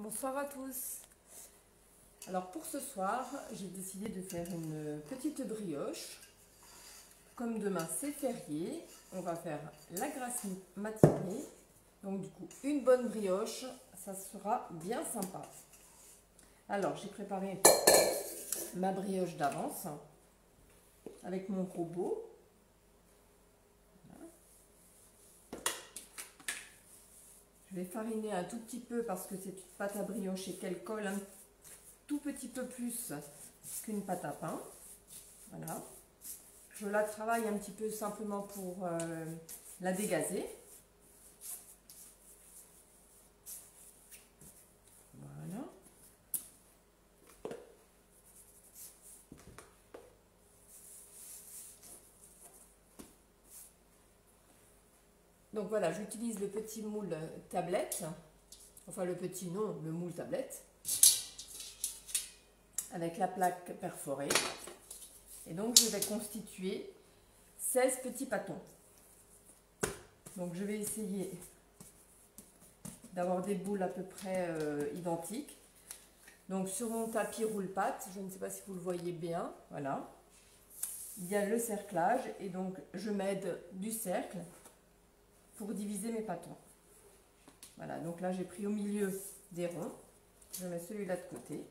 Bonsoir à tous. Alors pour ce soir, j'ai décidé de faire une petite brioche. Comme demain c'est férié, on va faire la grasse matinée. Donc du coup, une bonne brioche, ça sera bien sympa. Alors j'ai préparé ma brioche d'avance avec mon robot. Je vais fariner un tout petit peu parce que c'est une pâte à brioche et qu'elle colle un tout petit peu plus qu'une pâte à pain. Voilà. Je la travaille un petit peu simplement pour la dégazer. Voilà. Donc voilà, j'utilise le petit moule tablette. Enfin le petit non, le moule tablette. Avec la plaque perforée. Et donc je vais constituer 16 petits pâtons. Donc je vais essayer d'avoir des boules à peu près identiques. Donc sur mon tapis roule-pâte, je ne sais pas si vous le voyez bien, voilà. Il y a le cerclage et donc je m'aide du cercle pour diviser mes pâtons. Voilà, donc là j'ai pris au milieu des ronds. Je mets celui-là de côté.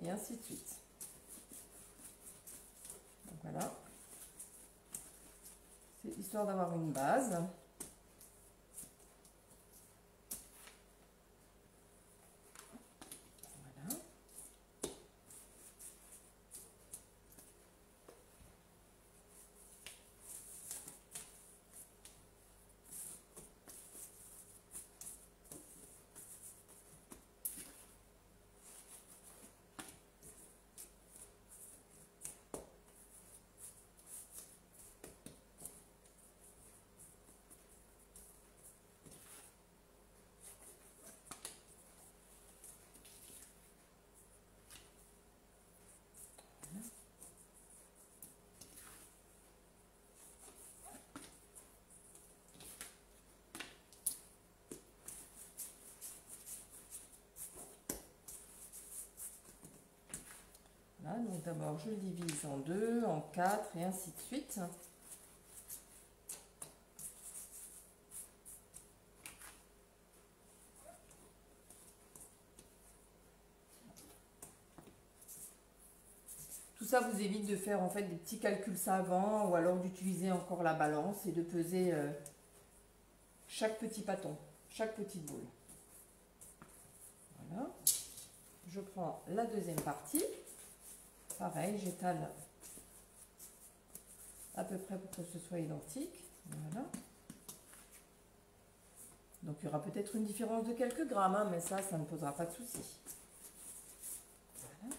Et ainsi de suite. Donc voilà. C'est histoire d'avoir une base. Voilà. Voilà, donc d'abord je le divise en 2, en 4 et ainsi de suite. Tout ça vous évite de faire en fait des petits calculs savants ou alors d'utiliser encore la balance et de peser chaque petit pâton, chaque petite boule. Voilà. Je prends la deuxième partie. Pareil, j'étale à peu près pour que ce soit identique. Voilà. Donc il y aura peut-être une différence de quelques grammes, hein, mais ça ne posera pas de souci. Voilà.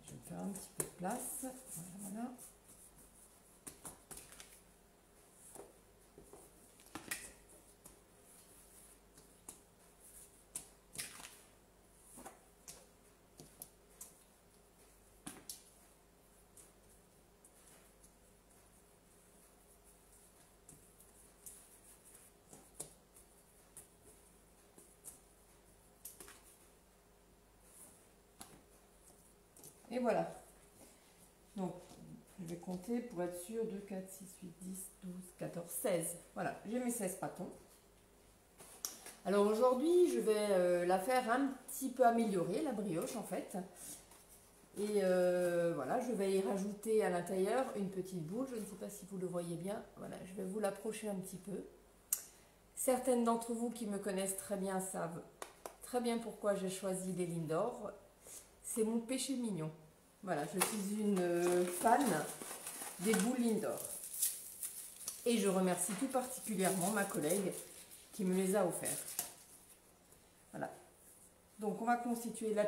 Je vais faire un petit peu de place. Voilà. Et voilà. Donc, je vais compter pour être sûr. 2, 4, 6, 8, 10, 12, 14, 16. Voilà, j'ai mes 16 pâtons. Alors aujourd'hui, je vais la faire un petit peu améliorer, la brioche en fait. Et voilà, je vais y rajouter à l'intérieur une petite boule. Je ne sais pas si vous le voyez bien. Voilà, je vais vous l'approcher un petit peu. Certaines d'entre vous qui me connaissent très bien savent très bien pourquoi j'ai choisi les Lindor. C'est mon péché mignon. Voilà, je suis une fan des boules Lindor. Et je remercie tout particulièrement ma collègue qui me les a offerts. Voilà. Donc on va constituer la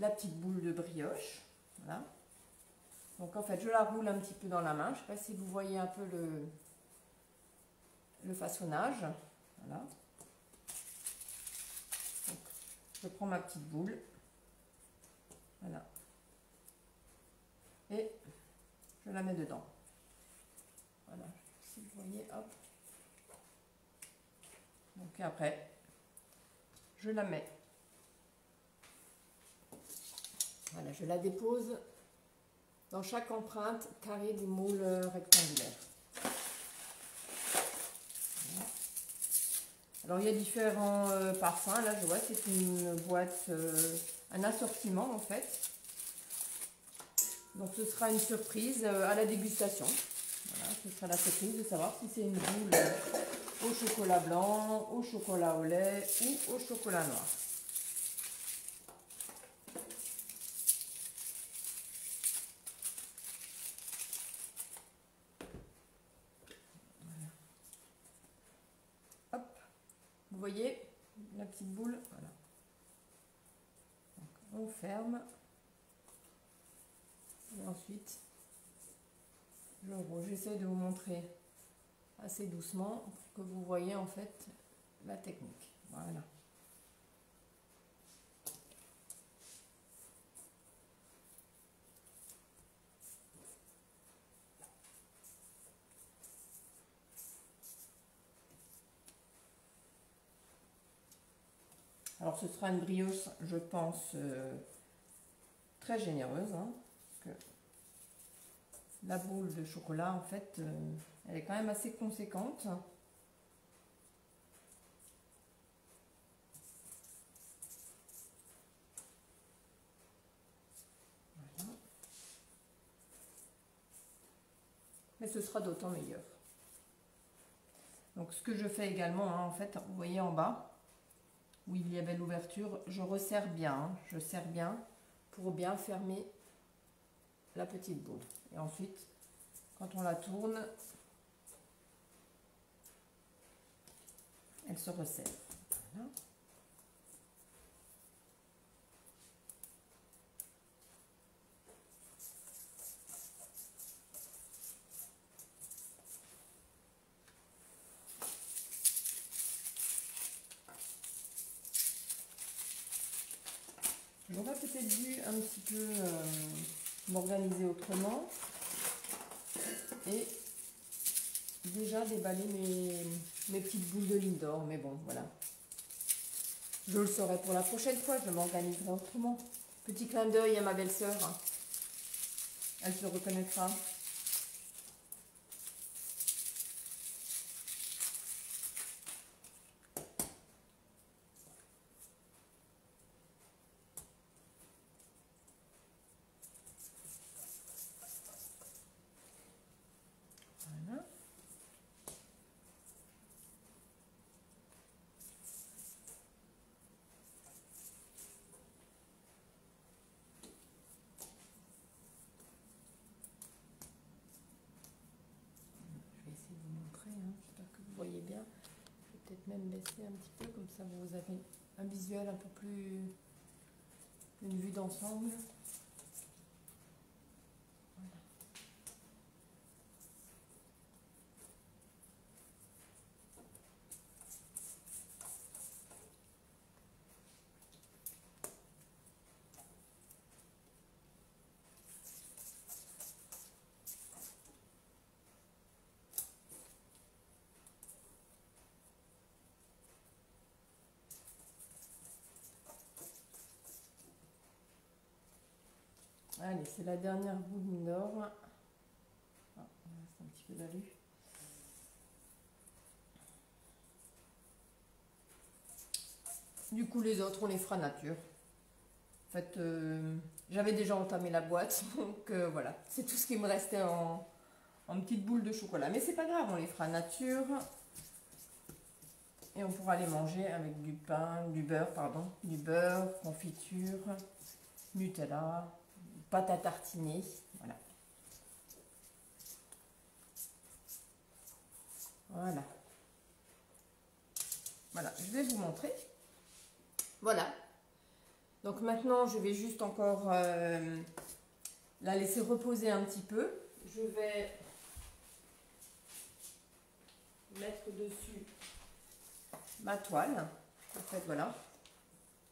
petite boule de brioche. Voilà. Donc en fait, je la roule un petit peu dans la main. Je ne sais pas si vous voyez un peu le façonnage. Voilà. Donc, je prends ma petite boule. Voilà. Et je la mets dedans. Voilà. Si vous voyez, hop. Donc après, je la mets. Voilà, je la dépose dans chaque empreinte carrée du moule rectangulaire. Voilà. Alors il y a différents parfums. Là je vois c'est une boîte, un assortiment en fait. Donc ce sera une surprise à la dégustation. Voilà, ce sera la surprise de savoir si c'est une boule au chocolat blanc, au chocolat au lait ou au chocolat noir. Hop, vous voyez la petite boule, voilà. Donc, on ferme et ensuite je roule. J'essaie de vous montrer assez doucement pour que vous voyez en fait la technique. Voilà. Alors ce sera une brioche, je pense, très généreuse, hein, parce que la boule de chocolat, en fait, elle est quand même assez conséquente. Voilà. Mais ce sera d'autant meilleur. Donc ce que je fais également, hein, en fait, vous voyez en bas, où il y avait l'ouverture, je resserre bien, hein, je serre bien pour bien fermer la petite boule. Et ensuite, quand on la tourne, elle se resserre. Voilà. J'aurais peut-être dû un petit peu m'organiser autrement et déjà déballer mes petites boules de Lindor, mais bon, voilà. Je le saurai pour la prochaine fois, je m'organiserai autrement. Petit clin d'œil à ma belle-sœur, elle se reconnaîtra. Voilà. Je vais essayer de vous montrer, hein. J'espère que vous voyez bien. Je vais peut-être même baisser un petit peu, comme ça vous avez un visuel un peu plus, une vue d'ensemble. Allez, c'est la dernière boule Lindor. Ah, il reste un petit peu d'alu. Du coup, les autres, on les fera nature. En fait, j'avais déjà entamé la boîte, donc voilà, c'est tout ce qui me restait en petites boules de chocolat. Mais c'est pas grave, on les fera nature. Et on pourra les manger avec du pain, du beurre, pardon, du beurre, confiture, Nutella, pâte à tartiner, voilà. Voilà. Voilà, je vais vous montrer. Voilà. Donc maintenant, je vais juste encore la laisser reposer un petit peu. Je vais mettre dessus ma toile. En fait, voilà.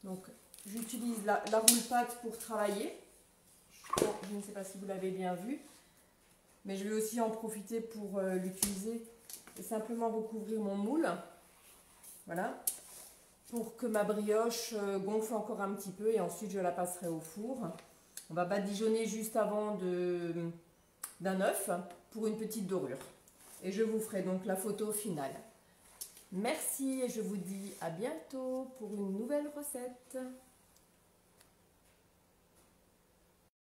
Donc, j'utilise la roule-pâte pour travailler. Bon, je ne sais pas si vous l'avez bien vu, mais je vais aussi en profiter pour l'utiliser et simplement recouvrir mon moule. Voilà. Pour que ma brioche gonfle encore un petit peu et ensuite je la passerai au four. On va badigeonner juste avant d'un œuf pour une petite dorure. Et je vous ferai donc la photo finale. Merci et je vous dis à bientôt pour une nouvelle recette.